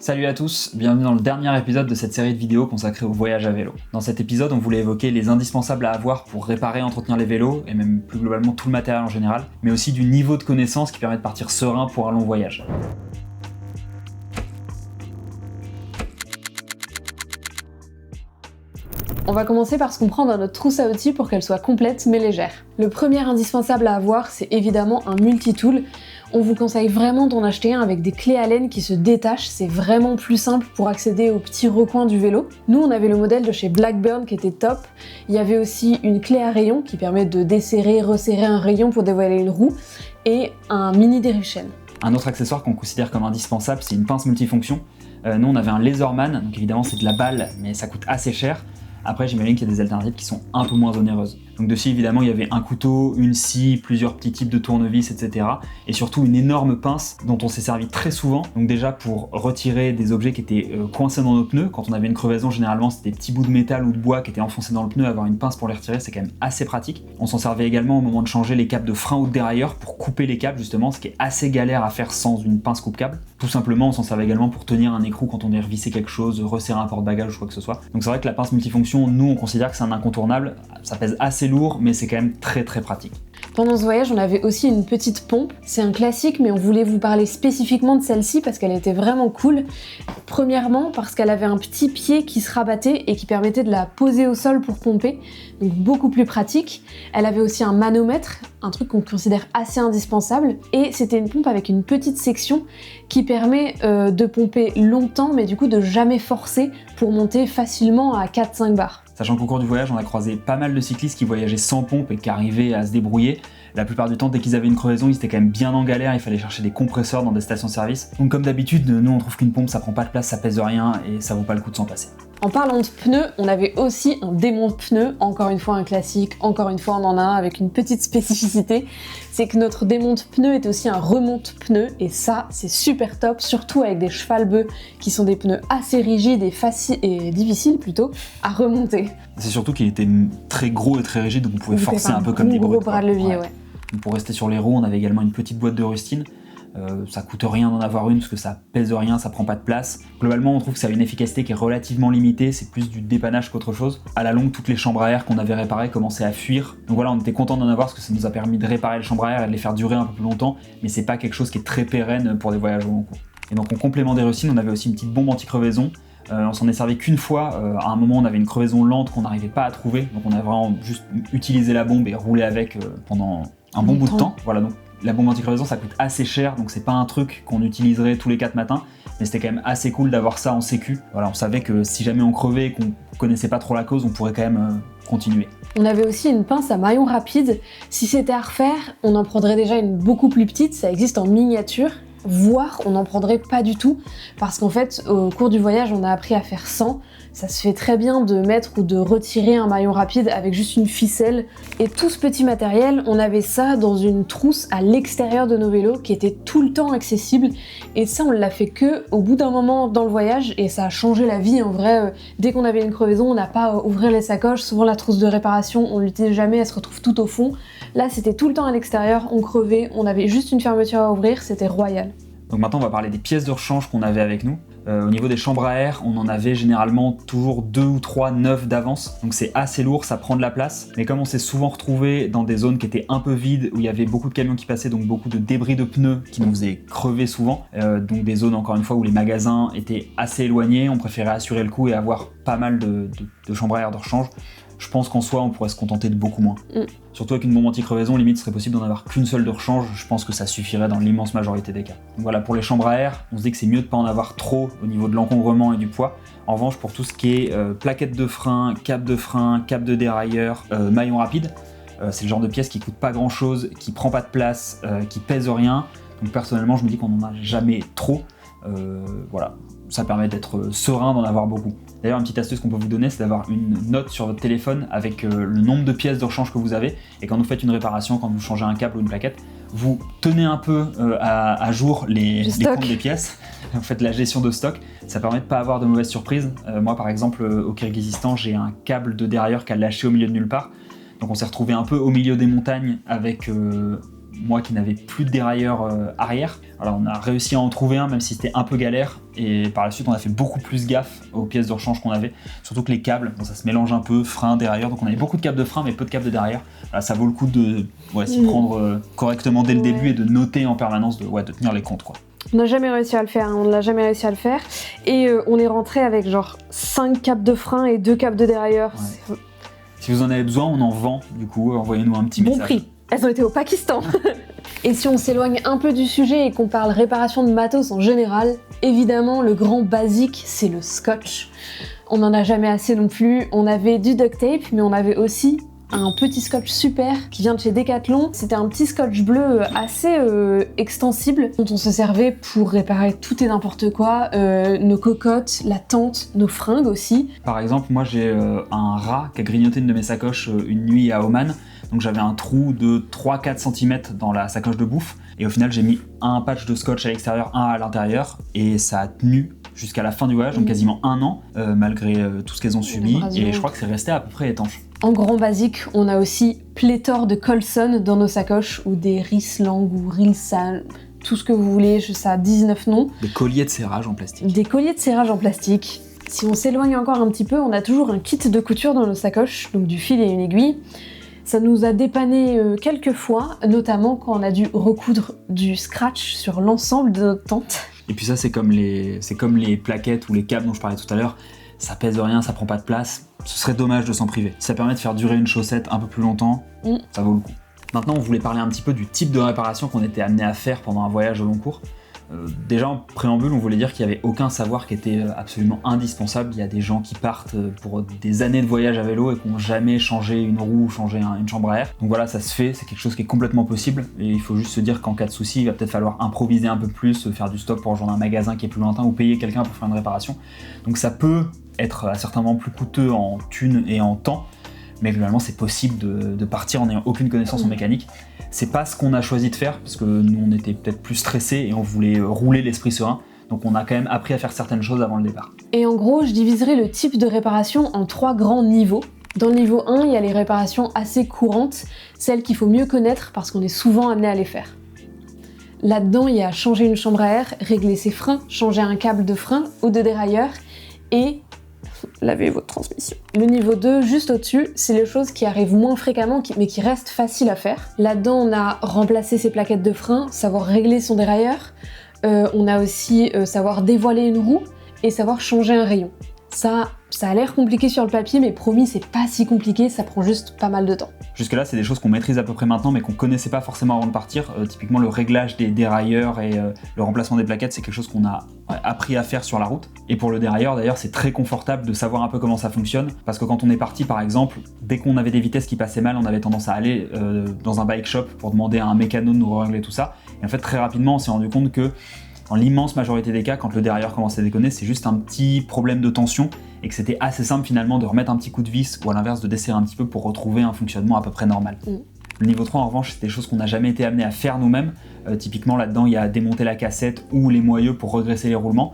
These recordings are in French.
Salut à tous, bienvenue dans le dernier épisode de cette série de vidéos consacrée au voyage à vélo. Dans cet épisode, on voulait évoquer les indispensables à avoir pour réparer et entretenir les vélos, et même plus globalement tout le matériel en général, mais aussi du niveau de connaissance qui permet de partir serein pour un long voyage. On va commencer par ce qu'on prend dans notre trousse à outils pour qu'elle soit complète mais légère. Le premier indispensable à avoir, c'est évidemment un multitool. On vous conseille vraiment d'en acheter un avec des clés Allen qui se détachent, c'est vraiment plus simple pour accéder aux petits recoins du vélo. Nous, on avait le modèle de chez Blackburn qui était top. Il y avait aussi une clé à rayon qui permet de desserrer, resserrer un rayon pour dévoiler une roue, et un mini déruchène. Un autre accessoire qu'on considère comme indispensable, c'est une pince multifonction. Nous, on avait un Laserman, donc évidemment c'est de la balle, mais ça coûte assez cher. Après, j'imagine qu'il y a des alternatives qui sont un peu moins onéreuses. Donc dessus, évidemment, il y avait un couteau, une scie, plusieurs petits types de tournevis, etc. Et surtout une énorme pince dont on s'est servi très souvent. Donc déjà pour retirer des objets qui étaient coincés dans nos pneus. Quand on avait une crevaison, généralement, c'était des petits bouts de métal ou de bois qui étaient enfoncés dans le pneu. Avoir une pince pour les retirer, c'est quand même assez pratique. On s'en servait également au moment de changer les câbles de frein ou de dérailleur pour couper les câbles, justement, ce qui est assez galère à faire sans une pince coupe-câble. Tout simplement, on s'en servait également pour tenir un écrou quand on est revissé quelque chose, resserrer un porte-bagages ou quoi que ce soit. Donc c'est vrai que la pince multifonction, nous, on considère que c'est un incontournable. Ça pèse assez lourd, mais c'est quand même très pratique. Pendant ce voyage, on avait aussi une petite pompe. C'est un classique, mais on voulait vous parler spécifiquement de celle-ci parce qu'elle était vraiment cool. Premièrement, parce qu'elle avait un petit pied qui se rabattait et qui permettait de la poser au sol pour pomper, donc beaucoup plus pratique. Elle avait aussi un manomètre, un truc qu'on considère assez indispensable, et c'était une pompe avec une petite section qui permet de pomper longtemps, mais du coup de jamais forcer pour monter facilement à 4-5 bars. Sachant qu'au cours du voyage, on a croisé pas mal de cyclistes qui voyageaient sans pompe et qui arrivaient à se débrouiller. La plupart du temps, dès qu'ils avaient une crevaison, ils étaient quand même bien en galère, il fallait chercher des compresseurs dans des stations-service. Donc comme d'habitude, nous on trouve qu'une pompe ça prend pas de place, ça pèse rien et ça vaut pas le coup de s'en passer. En parlant de pneus, on avait aussi un démonte-pneus, encore une fois un classique, encore une fois on en a un avec une petite spécificité, c'est que notre démonte-pneus est aussi un remonte-pneus, et ça c'est super top, surtout avec des cheval-bœufs qui sont des pneus assez rigides et difficiles plutôt à remonter. C'est surtout qu'il était très gros et très rigide, donc on pouvait forcer un peu comme des brutes. Gros bras de levier, ouais. Donc pour rester sur les roues, on avait également une petite boîte de rustine. Ça coûte rien d'en avoir une parce que ça pèse rien, ça prend pas de place. Globalement, on trouve que ça a une efficacité qui est relativement limitée, c'est plus du dépannage qu'autre chose. À la longue, toutes les chambres à air qu'on avait réparées commençaient à fuir. Donc voilà, on était content d'en avoir parce que ça nous a permis de réparer les chambres à air et de les faire durer un peu plus longtemps, mais c'est pas quelque chose qui est très pérenne pour des voyages au long cours. Et donc en complément des rustines, on avait aussi une petite bombe anti-crevaison. On s'en est servi qu'une fois, à un moment on avait une crevaison lente qu'on n'arrivait pas à trouver, donc on a vraiment juste utilisé la bombe et roulé avec pendant un bon bout de temps. Voilà, donc la bombe anti-crevaison ça coûte assez cher, donc c'est pas un truc qu'on utiliserait tous les 4 matins, mais c'était quand même assez cool d'avoir ça en sécu. Voilà, on savait que si jamais on crevait et qu'on connaissait pas trop la cause, on pourrait quand même continuer. On avait aussi une pince à maillon rapide. Si c'était à refaire, on en prendrait déjà une beaucoup plus petite, ça existe en miniature. Voire on n'en prendrait pas du tout, parce qu'en fait au cours du voyage on a appris à faire sans. Ça se fait très bien de mettre ou de retirer un maillon rapide avec juste une ficelle. Et tout ce petit matériel, on avait ça dans une trousse à l'extérieur de nos vélos qui était tout le temps accessible. Et ça on l'a fait que au bout d'un moment dans le voyage, et ça a changé la vie en vrai. Dès qu'on avait une crevaison, on n'a pas à ouvrir les sacoches. Souvent la trousse de réparation, on l'utilise jamais, elle se retrouve tout au fond. Là c'était tout le temps à l'extérieur, on crevait, on avait juste une fermeture à ouvrir, c'était royal. Donc maintenant on va parler des pièces de rechange qu'on avait avec nous. Au niveau des chambres à air, on en avait généralement toujours 2 ou 3 neufs d'avance, donc c'est assez lourd, ça prend de la place, mais comme on s'est souvent retrouvé dans des zones qui étaient un peu vides, où il y avait beaucoup de camions qui passaient, donc beaucoup de débris de pneus qui nous faisaient crever souvent, donc des zones encore une fois où les magasins étaient assez éloignés, on préférait assurer le coup et avoir pas mal de chambres à air de rechange. Je pense qu'en soi on pourrait se contenter de beaucoup moins. Surtout avec une bombe anti-crevaison, limite ce serait possible d'en avoir qu'une seule de rechange, je pense que ça suffirait dans l'immense majorité des cas. Donc voilà, pour les chambres à air, on se dit que c'est mieux de pas en avoir trop au niveau de l'encombrement et du poids. En revanche, pour tout ce qui est plaquettes de frein, cap de dérailleur, maillon rapide, c'est le genre de pièce qui coûte pas grand chose, qui prend pas de place, qui pèse rien. Donc personnellement, je me dis qu'on n'en a jamais trop. Voilà, ça permet d'être serein, d'en avoir beaucoup. D'ailleurs, une petite astuce qu'on peut vous donner, c'est d'avoir une note sur votre téléphone avec le nombre de pièces de rechange que vous avez, et quand vous faites une réparation, quand vous changez un câble ou une plaquette, vous tenez un peu à jour les comptes des pièces, vous faites la gestion de stock, ça permet de pas avoir de mauvaises surprises. Moi par exemple au Kirghizistan, j'ai un câble de dérailleur qui a lâché au milieu de nulle part, donc on s'est retrouvé un peu au milieu des montagnes avec moi qui n'avais plus de dérailleur arrière. Alors on a réussi à en trouver un, même si c'était un peu galère, et par la suite on a fait beaucoup plus gaffe aux pièces de rechange qu'on avait, surtout que les câbles, bon, ça se mélange un peu, frein, dérailleur, donc on avait beaucoup de câbles de frein mais peu de câbles de dérailleur. Voilà, ça vaut le coup de s'y prendre correctement dès le début et de noter en permanence, de tenir les comptes quoi. On n'a jamais réussi à le faire, on ne l'a jamais réussi à le faire, et on est rentré avec genre 5 câbles de frein et 2 câbles de dérailleur. Ouais. Si vous en avez besoin, on en vend, du coup, envoyez-nous un petit message. Bon prix, elles ont été au Pakistan. Et si on s'éloigne un peu du sujet et qu'on parle réparation de matos en général, évidemment le grand basique c'est le scotch. On n'en a jamais assez non plus, on avait du duct tape mais on avait aussi un petit scotch super qui vient de chez Decathlon. C'était un petit scotch bleu assez extensible dont on se servait pour réparer tout et n'importe quoi, nos cocottes, la tente, nos fringues aussi. Par exemple, moi j'ai un rat qui a grignoté une de mes sacoches une nuit à Oman. Donc j'avais un trou de 3-4 cm dans la sacoche de bouffe et au final j'ai mis un patch de scotch à l'extérieur, un à l'intérieur et ça a tenu jusqu'à la fin du voyage, donc quasiment 1 an malgré tout ce qu'elles ont subi et je crois que c'est resté à peu près étanche. En grand basique, on a aussi pléthore de Colson dans nos sacoches ou des Rislang ou Rilsan, tout ce que vous voulez, ça a 19 noms. Des colliers de serrage en plastique. Des colliers de serrage en plastique. Si on s'éloigne encore un petit peu, on a toujours un kit de couture dans nos sacoches, donc du fil et une aiguille. Ça nous a dépanné quelques fois, notamment quand on a dû recoudre du scratch sur l'ensemble de notre tente. Et puis ça, c'est comme les plaquettes ou les câbles dont je parlais tout à l'heure. Ça pèse rien, ça prend pas de place. Ce serait dommage de s'en priver. Si ça permet de faire durer une chaussette un peu plus longtemps, ça vaut le coup. Maintenant, on voulait parler un petit peu du type de réparation qu'on était amené à faire pendant un voyage au long cours. Déjà en préambule, on voulait dire qu'il n'y avait aucun savoir qui était absolument indispensable. Il y a des gens qui partent pour des années de voyage à vélo et qui n'ont jamais changé une roue ou changé une chambre à air. Donc voilà, ça se fait, c'est quelque chose qui est complètement possible. Et il faut juste se dire qu'en cas de souci, il va peut-être falloir improviser un peu plus, faire du stock pour rejoindre un magasin qui est plus lointain ou payer quelqu'un pour faire une réparation. Donc ça peut être à certains moments plus coûteux en thunes et en temps, mais globalement c'est possible de partir en n'ayant aucune connaissance en mécanique. C'est pas ce qu'on a choisi de faire, parce que nous on était peut-être plus stressés et on voulait rouler l'esprit serein, donc on a quand même appris à faire certaines choses avant le départ. Et en gros, je diviserai le type de réparation en 3 grands niveaux. Dans le niveau 1, il y a les réparations assez courantes, celles qu'il faut mieux connaître parce qu'on est souvent amené à les faire. Là-dedans, il y a changer une chambre à air, régler ses freins, changer un câble de frein ou de dérailleur, et laver votre transmission. Le niveau 2, juste au-dessus, c'est les choses qui arrivent moins fréquemment mais qui restent faciles à faire. Là-dedans, on a remplacé ses plaquettes de frein, savoir régler son dérailleur, on a aussi savoir dévoiler une roue et savoir changer un rayon. Ça a l'air compliqué sur le papier, mais promis, c'est pas si compliqué, ça prend juste pas mal de temps. Jusque-là, c'est des choses qu'on maîtrise à peu près maintenant, mais qu'on connaissait pas forcément avant de partir. Typiquement, le réglage des dérailleurs et le remplacement des plaquettes, c'est quelque chose qu'on a appris à faire sur la route. Et pour le dérailleur, d'ailleurs, c'est très confortable de savoir un peu comment ça fonctionne, parce que quand on est parti, par exemple, dès qu'on avait des vitesses qui passaient mal, on avait tendance à aller dans un bike shop pour demander à un mécano de nous régler tout ça. Et en fait, très rapidement, on s'est rendu compte que dans l'immense majorité des cas, quand le dérailleur commence à déconner, c'est juste un petit problème de tension et que c'était assez simple finalement de remettre un petit coup de vis ou à l'inverse de desserrer un petit peu pour retrouver un fonctionnement à peu près normal. Le niveau 3 en revanche, c'est des choses qu'on n'a jamais été amené à faire nous-mêmes. Typiquement là-dedans, il y a démonter la cassette ou les moyeux pour redresser les roulements.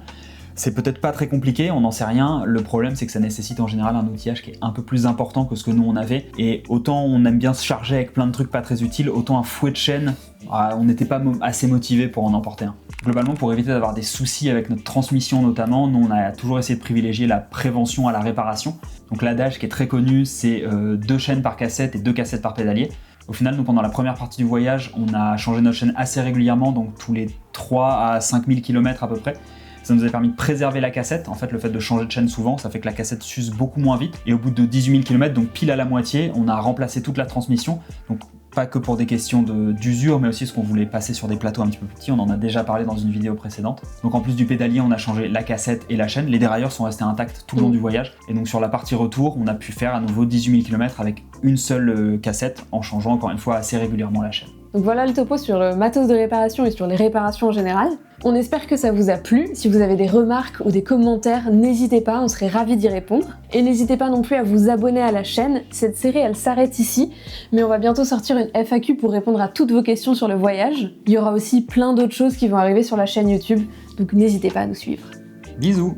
C'est peut-être pas très compliqué, on n'en sait rien. Le problème, c'est que ça nécessite en général un outillage qui est un peu plus important que ce que nous on avait. Et autant on aime bien se charger avec plein de trucs pas très utiles, autant un fouet de chaîne, on n'était pas assez motivé pour en emporter un. Globalement, pour éviter d'avoir des soucis avec notre transmission notamment, nous on a toujours essayé de privilégier la prévention à la réparation. Donc l'adage qui est très connu, c'est 2 chaînes par cassette et 2 cassettes par pédalier. Au final, nous, pendant la première partie du voyage, on a changé notre chaîne assez régulièrement, donc tous les 3 à 5000 km à peu près. Ça nous a permis de préserver la cassette. En fait, le fait de changer de chaîne souvent, ça fait que la cassette s'use beaucoup moins vite. Et au bout de 18 000 km, donc pile à la moitié, on a remplacé toute la transmission. Donc pas que pour des questions d'usure, mais aussi parce qu'on voulait passer sur des plateaux un petit peu plus petits. On en a déjà parlé dans une vidéo précédente. Donc en plus du pédalier, on a changé la cassette et la chaîne. Les dérailleurs sont restés intacts tout le long du voyage. Et donc sur la partie retour, on a pu faire à nouveau 18 000 km avec une seule cassette, en changeant encore une fois assez régulièrement la chaîne. Donc voilà le topo sur le matos de réparation et sur les réparations en général. On espère que ça vous a plu. Si vous avez des remarques ou des commentaires, n'hésitez pas, on serait ravis d'y répondre. Et n'hésitez pas non plus à vous abonner à la chaîne. Cette série, elle s'arrête ici, mais on va bientôt sortir une FAQ pour répondre à toutes vos questions sur le voyage. Il y aura aussi plein d'autres choses qui vont arriver sur la chaîne YouTube, donc n'hésitez pas à nous suivre. Bisous!